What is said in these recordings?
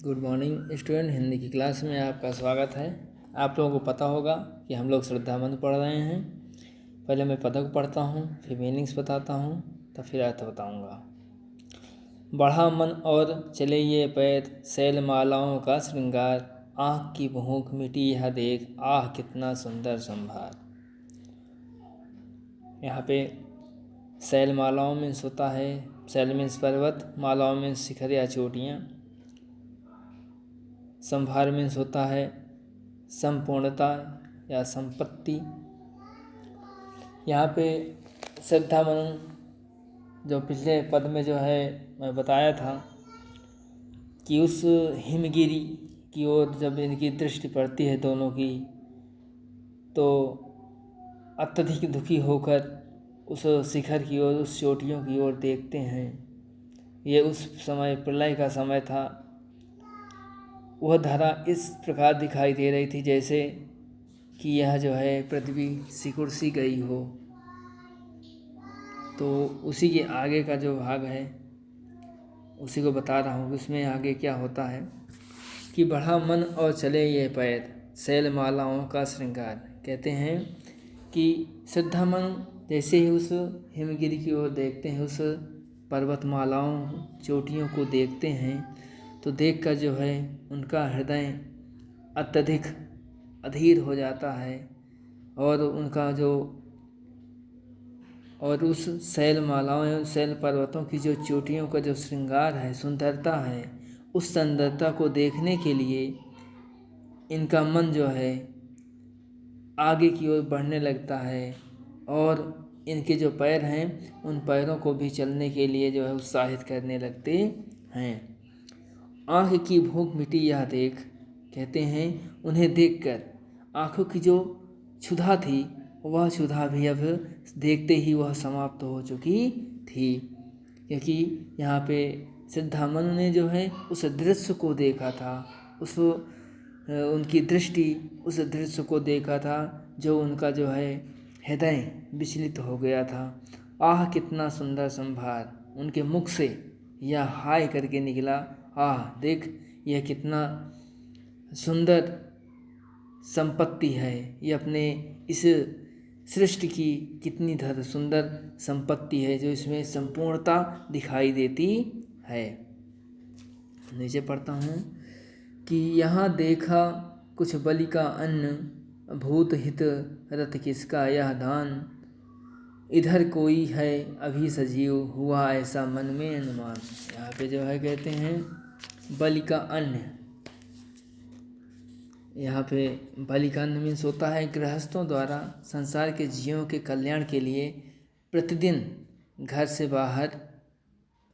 Good morning student. Hindi की class में आपका स्वागत है। आप लोगों को पता होगा कि हम लोग श्रद्धामंद पढ़ रहे हैं। पहले मैं पदक पढ़ता हूँ, फिर मीनिंग्स बताता हूँ, तब फिर अर्थ बताऊँगा। बढ़ा मन और चले ये पैर, शैल मालाओं का श्रृंगार, आँख की भूख मिटी यह देख, आह कितना सुंदर संभार। यहाँ पे शैल मालाओं में होता है, शैल मीन्स पर्वत, मालाओं में शिखर या चोटियाँ, संभार मीन्स होता है संपूर्णता या संपत्ति। यहाँ पे श्रद्धा मन जो पिछले पद में जो है मैं बताया था कि उस हिमगिरी की ओर जब इनकी दृष्टि पड़ती है दोनों की, तो अत्यधिक दुखी होकर उस शिखर की ओर, उस चोटियों की ओर देखते हैं। ये उस समय प्रलय का समय था। वह धरा इस प्रकार दिखाई दे रही थी जैसे कि यह जो है पृथ्वी सिकुड़ सी गई हो। तो उसी के आगे का जो भाग है उसी को बता रहा हूँ। उसमें आगे क्या होता है कि बढ़ा मन और चले ये पैर, शैल मालाओं का श्रृंगार। कहते हैं कि श्रद्धा मन जैसे ही उस हिमगिरी की ओर देखते हैं, उस पर्वतमालाओं, चोटियों को देखते हैं, तो देखकर जो है उनका हृदय अत्यधिक अधीर हो जाता है। और उनका जो और उस शैल मालाओं, शैल पर्वतों की जो चोटियों का जो श्रृंगार है, सुंदरता है, उस सुंदरता को देखने के लिए इनका मन जो है आगे की ओर बढ़ने लगता है। और इनके जो पैर हैं उन पैरों को भी चलने के लिए जो है उत्साहित करने लगते हैं। आँख की भूख मिटी यह देख, कहते हैं उन्हें देखकर आँखों की जो क्षुधा थी वह क्षुधा भी अब देखते ही वह समाप्त हो चुकी थी। क्योंकि यहाँ पे श्रद्धामन ने जो है उस दृश्य को देखा था, उनकी दृष्टि उस दृश्य को देखा था जो उनका जो है हृदय विचलित हो गया था। आह कितना सुंदर संभार, उनके मुख से यह हाय करके निकला। आह देख, यह कितना सुंदर संपत्ति है, ये अपने इस सृष्टि की कितनी सुंदर संपत्ति है जो इसमें संपूर्णता दिखाई देती है। नीचे पढ़ता हूँ कि यहाँ देखा कुछ बलि का अन्न, भूत हित रत किसका यह दान, इधर कोई है अभी सजीव, हुआ ऐसा मन में अनुमान। यहाँ पे जो है कहते हैं बलि का अन्न। यहाँ पे बलि का अन्न मीन्स होता है गृहस्थों द्वारा संसार के जीवों के कल्याण के लिए प्रतिदिन घर से बाहर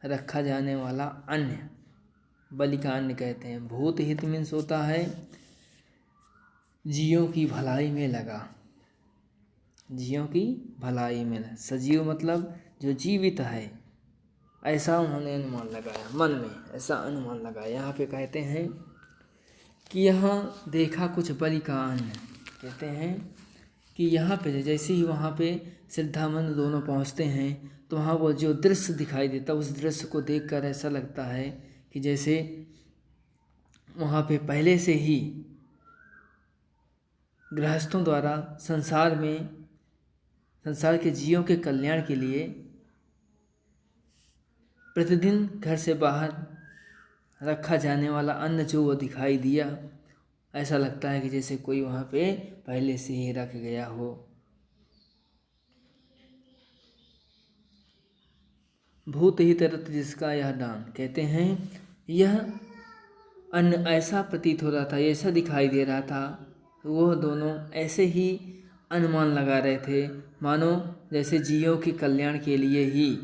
रखा जाने वाला अन्न बलि का अन्न कहते हैं। भूत हित मीन्स होता है जीवों की भलाई में लगा, जीवों की भलाई में लगा। सजीव मतलब जो जीवित है, ऐसा उन्होंने अनुमान लगाया, मन में ऐसा अनुमान लगाया। यहाँ पे कहते हैं कि यहाँ देखा कुछ बलि का अन्न। कहते हैं कि यहाँ पे जैसे ही वहाँ पे श्रद्धामंद दोनों पहुँचते हैं तो वहाँ वो जो दृश्य दिखाई देता, उस दृश्य को देखकर ऐसा लगता है कि जैसे वहाँ पे पहले से ही गृहस्थों द्वारा संसार के जीवों के कल्याण के लिए प्रतिदिन घर से बाहर रखा जाने वाला अन्न जो वो दिखाई दिया, ऐसा लगता है कि जैसे कोई वहाँ पे पहले से ही रख गया हो। भूत हित रत जिसका यह दान। कहते हैं यह अन्न ऐसा प्रतीत हो रहा था, ऐसा दिखाई दे रहा था, वह दोनों ऐसे ही अनुमान लगा रहे थे मानो जैसे जीवों के कल्याण के लिए ही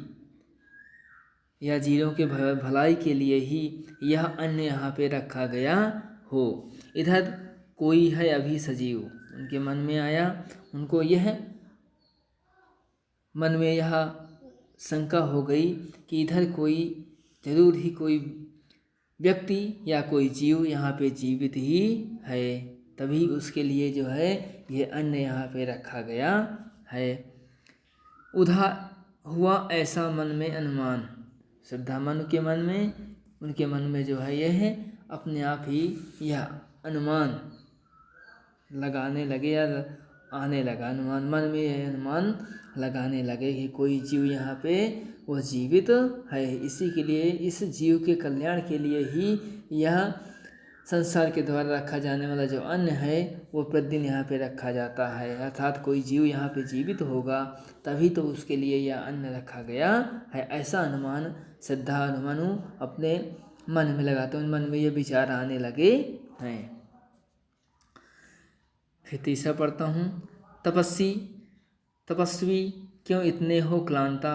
या जीवों के भलाई के लिए ही यह अन्न यहाँ पे रखा गया हो। इधर कोई है अभी सजीव, उनके मन में आया, उनको यह मन में यह शंका हो गई कि इधर कोई जरूर ही कोई व्यक्ति या कोई जीव यहाँ पे जीवित ही है, तभी उसके लिए जो है ये अन्न यहाँ पे रखा गया है। उधर हुआ ऐसा मन में अनुमान, श्रद्धामन के मन में, उनके मन में जो है यह अपने आप ही यह अनुमान लगाने लगे या आने लगा, अनुमान मन में यह अनुमान लगाने लगे कि कोई जीव यहाँ पे वो जीवित है। इसी के लिए, इस जीव के कल्याण के लिए ही यह संसार के द्वारा रखा जाने वाला जो अन्न है वो प्रतिदिन यहाँ पे रखा जाता है। अर्थात कोई जीव यहाँ पे जीवित होगा तभी तो उसके लिए यह अन्न रखा गया है। ऐसा अनुमान श्रद्धा अनुमानु अपने मन में लगाते हैं, मन में ये विचार आने लगे हैं। फिर तीसरा पढ़ता हूँ। तपस्वी क्यों इतने हो क्लांता,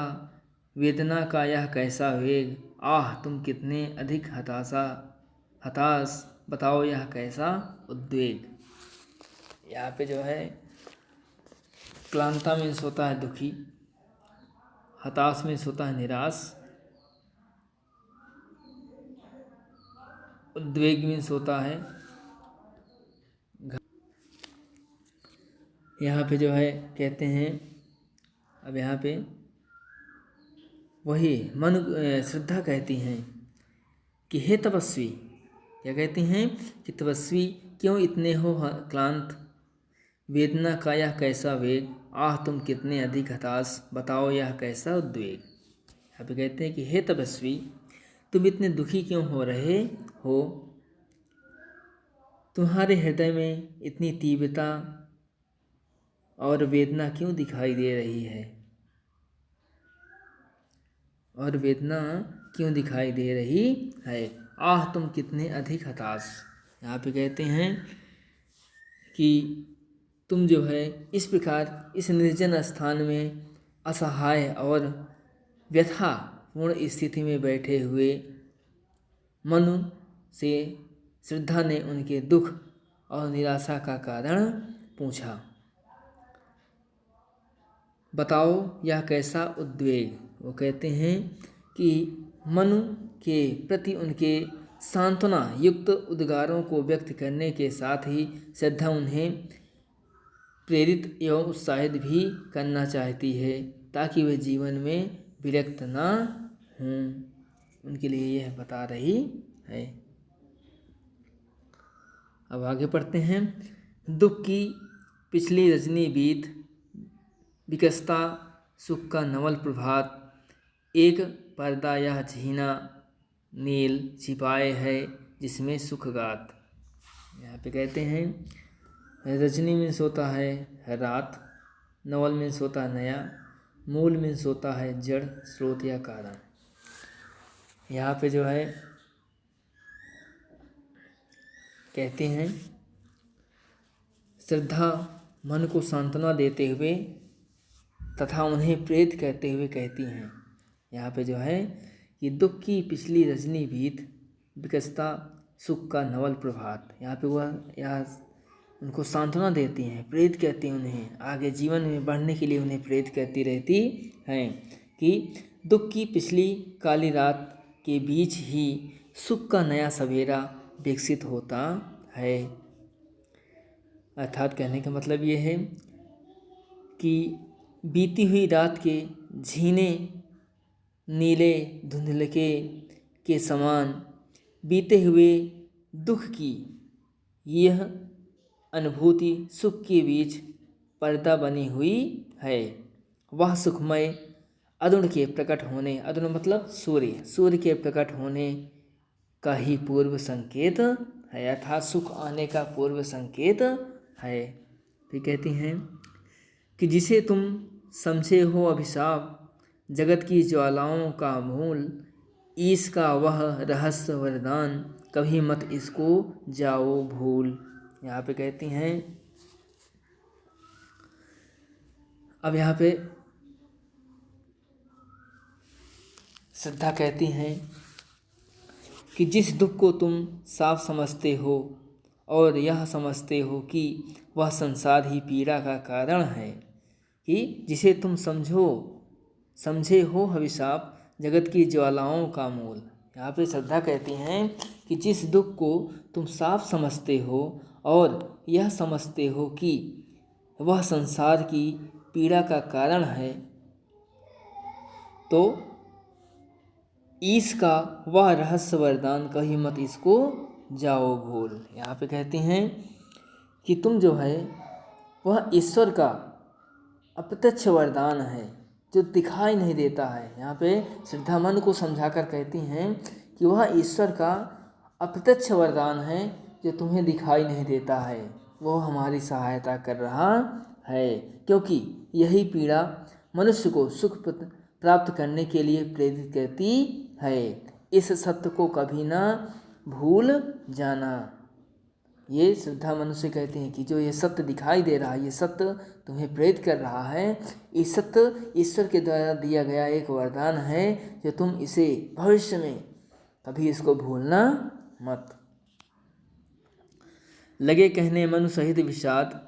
वेदना का यह कैसा वेग, आह तुम कितने अधिक हताश, बताओ यह कैसा उद्वेग। यहाँ पे जो है क्लांता मीन्स होता है दुखी, हताश मीन्स होता है निराश, उद्वेग मीन्स होता है। यहाँ पे जो है कहते हैं, अब यहाँ पे वही श्रद्धा कहती हैं कि हे तपस्वी, क्या कहती हैं कि तपस्वी क्यों इतने हो क्लांत, वेदना का यह कैसा वेग, आह तुम कितने अधिक हताश, बताओ यह कैसा उद्वेग। यहाँ पे कहते हैं कि हे तपस्वी, तुम इतने दुखी क्यों हो रहे हो, तुम्हारे हृदय में इतनी तीव्रता और वेदना क्यों दिखाई दे रही है, और वेदना क्यों दिखाई दे रही है, आह तुम कितने अधिक हताश। यहाँ पे कहते हैं कि तुम जो है इस प्रकार इस निर्जन स्थान में असहाय और व्यथापूर्ण स्थिति में बैठे हुए मनु से श्रद्धा ने उनके दुख और निराशा का कारण पूछा। बताओ यह कैसा उद्वेग। वो कहते हैं कि मनु के प्रति उनके सांत्वना युक्त उद्गारों को व्यक्त करने के साथ ही श्रद्धा उन्हें प्रेरित एवं उत्साहित भी करना चाहती है ताकि वे जीवन में विरक्त ना हों। उनके लिए यह बता रही है। अब आगे पढ़ते हैं। दुख की पिछली रजनी बीत, विकसता सुख का नवल प्रभात, एक पर्दा यह झीना नील छिपाए है जिसमें सुख गात। यहाँ पे कहते हैं रजनी मीन्स होता है रात, नवल मीन्स होता है नया, मूल मीन्स होता है जड़, स्रोत या कारण। यहाँ पे जो है कहते हैं श्रद्धा मन को सांत्वना देते हुए तथा उन्हें प्रेरित करते हुए कहती हैं यहाँ पे जो है कि दुख की पिछली रजनी बीत, विकसता सुख का नवल प्रभात। यहाँ पे वह उनको सांत्वना देती हैं, प्रेरित करती हैं उन्हें आगे जीवन में बढ़ने के लिए, उन्हें प्रेरित करती रहती हैं कि दुख की पिछली काली रात के बीच ही सुख का नया सवेरा विकसित होता है। अर्थात कहने का मतलब ये है कि बीती हुई रात के झीने नीले धुंधलके के समान बीते हुए दुख की यह अनुभूति सुख के बीच पर्दा बनी हुई है। वह सुखमय अरुण के प्रकट होने, अरुण मतलब सूर्य के प्रकट होने का ही पूर्व संकेत है, अर्थात सुख आने का पूर्व संकेत है। फिर कहती हैं कि जिसे तुम समझे हो अभिशाप, जगत की ज्वालाओं का मूल, ईश का वह रहस्य वरदान, कभी मत इसको जाओ भूल। यहाँ पे कहती हैं, अब यहाँ पे श्रद्धा कहती हैं कि जिस दुख को तुम साफ समझते हो और यह समझते हो कि वह संसार ही पीड़ा का कारण है, कि जिसे तुम समझे हो अभिशाप, जगत की ज्वालाओं का मूल। यहाँ पे श्रद्धा कहती हैं कि जिस दुख को तुम साफ समझते हो और यह समझते हो कि वह संसार की पीड़ा का कारण है, तो ईश का वह रहस्य वरदान कहीं मत इसको जाओ भूल। यहाँ पे कहते हैं कि तुम जो है वह ईश्वर का अप्रत्यक्ष वरदान है जो दिखाई नहीं देता है। यहाँ पे श्रद्धा मन को समझाकर कहती हैं कि वह ईश्वर का अप्रत्यक्ष वरदान है जो तुम्हें दिखाई नहीं देता है, वो हमारी सहायता कर रहा है, क्योंकि यही पीड़ा मनुष्य को सुख प्राप्त करने के लिए प्रेरित करती है। इस सत्य को कभी ना भूल जाना। ये श्रद्धा मनुष्य कहते हैं कि जो ये सत्य दिखाई दे रहा है, ये सत्य तुम्हें प्रेरित कर रहा है, ये सत्य ईश्वर के द्वारा दिया गया एक वरदान है जो तुम इसे भविष्य में कभी इसको भूलना मत। लगे कहने मनु सहित विषाद,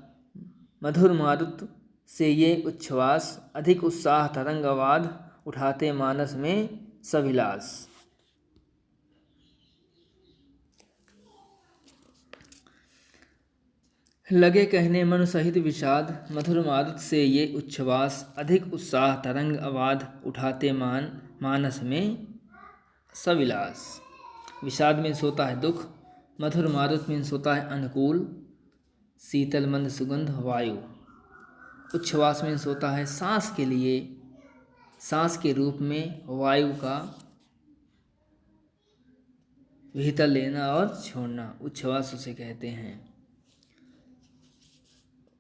मधुर मारुत से ये उच्छ्वास, अधिक उत्साह तरंगवाद उठाते मानस में सविलास। लगे कहने मनु सहित विषाद, मधुर मारुत से ये उच्छ्वास, अधिक उत्साह तरंग अवाध उठाते मानस में सविलास। विषाद मीन्स होता है दुख, मधुर मारुत मीन्स होता है अनुकूल शीतल मंद सुगंध वायु, उच्छ्वास मीन्स होता है सांस के लिए, सांस के रूप में वायु का भीतर लेना और छोड़ना, उच्छ्वास उसे कहते हैं।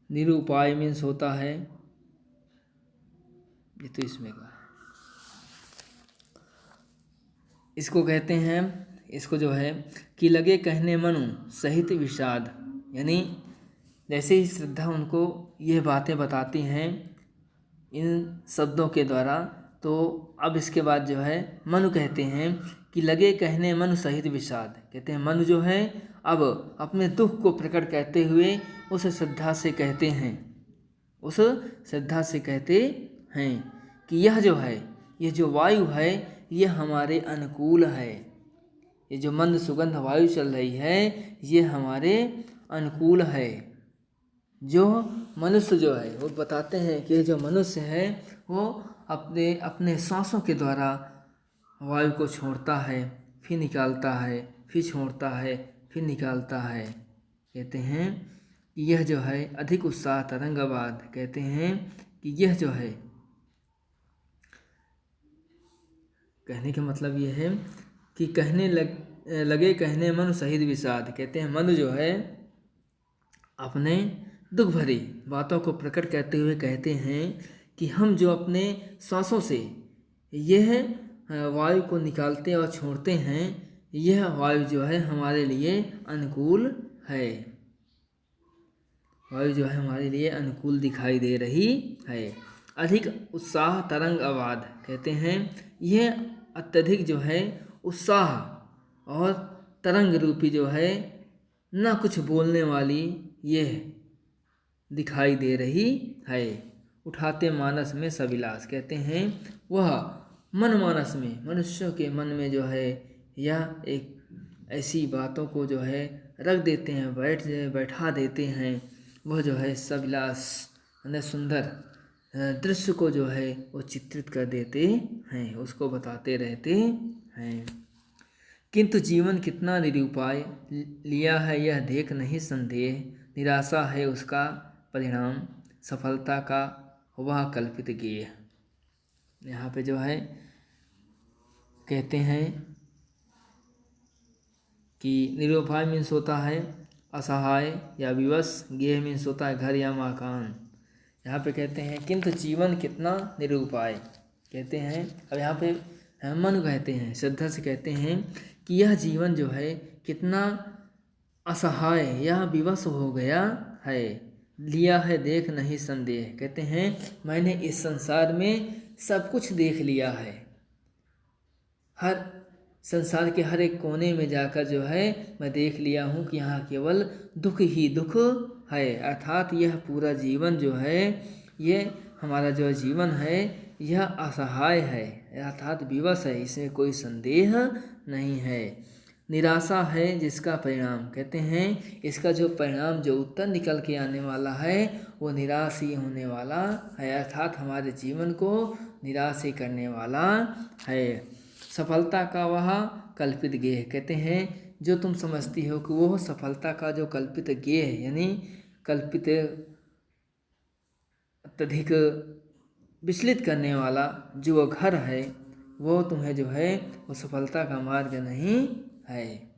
निरुपाय मीन्स होता है, ये तो इसमें का, इसको कहते हैं, इसको जो है कि लगे कहने मनु सहित विषाद, यानी जैसे ही श्रद्धा उनको ये बातें बताती हैं इन शब्दों के द्वारा, तो अब इसके बाद जो है मनु कहते हैं कि लगे कहने मनु सहित विषाद, कहते हैं मनु जो है अब अपने दुख को प्रकट करते हुए उस श्रद्धा से कहते हैं, उस श्रद्धा से कहते हैं कि यह जो है, ये जो वायु है ये हमारे अनुकूल है, ये जो मंद सुगंध वायु चल रही है ये हमारे अनुकूल है। जो मनुष्य जो है वो बताते हैं कि जो मनुष्य है वो अपने सांसों के द्वारा वायु को छोड़ता है, फिर निकालता है, फिर छोड़ता है, फिर निकालता है। कहते हैं कि यह जो है अधिक उत्साह तरंगवाद, कहते हैं कि यह जो है, कहने का मतलब ये है कि लगे कहने मनु सहित विषाद, कहते हैं मनु जो है अपने दुख भरी बातों को प्रकट करते हुए कहते हैं कि हम जो अपने सांसों से यह वायु को निकालते और छोड़ते हैं, यह वायु जो है हमारे लिए अनुकूल है, वायु जो है हमारे लिए अनुकूल दिखाई दे रही है। अधिक उत्साह तरंग आवाद, कहते हैं यह अत्यधिक जो है उत्साह और तरंग रूपी जो है ना कुछ बोलने वाली यह दिखाई दे रही है। उठाते मानस में सविलास, कहते हैं वह मन मानस में, मनुष्यों के मन में जो है यह एक ऐसी बातों को जो है रख देते हैं, बैठा देते हैं, वह जो है सविलास यानी सुंदर दृश्य को जो है वो चित्रित कर देते हैं, उसको बताते रहते हैं। किंतु जीवन कितना निरुपाय लिया है यह देख नहीं संदेह, निराशा है उसका परिणाम, सफलता का वह कल्पित गेय। यहाँ पे जो है कहते हैं कि निरुपाय मीन्स होता है असहाय या विवश, गेय मीन्स होता है घर या मकान। यहाँ पे कहते हैं किंतु जीवन कितना निरुपाय, कहते हैं, अब यहाँ पे मन कहते हैं, श्रद्धा से कहते हैं कि यह जीवन जो है कितना असहाय या विवश हो गया है, लिया है देख नहीं संदेह, कहते हैं मैंने इस संसार में सब कुछ देख लिया है, हर संसार के हर एक कोने में जाकर जो है मैं देख लिया हूँ कि यहाँ केवल दुख ही दुख है, अर्थात यह पूरा जीवन जो है, ये हमारा जो जीवन है यह असहाय है, अर्थात विवश है, इसमें कोई संदेह नहीं है। निराशा है जिसका परिणाम, कहते हैं इसका जो परिणाम, जो उत्तर निकल के आने वाला है वो निराश ही होने वाला है, अर्थात हमारे जीवन को निराश ही करने वाला है। सफलता का वह कल्पित गेय। कहते हैं जो तुम समझती हो कि वो सफलता का जो कल्पित गेय है, यानी कल्पित अत्यधिक विचलित करने वाला जो घर है, वो तुम्हें जो है वो सफलता का मार्ग नहीं है।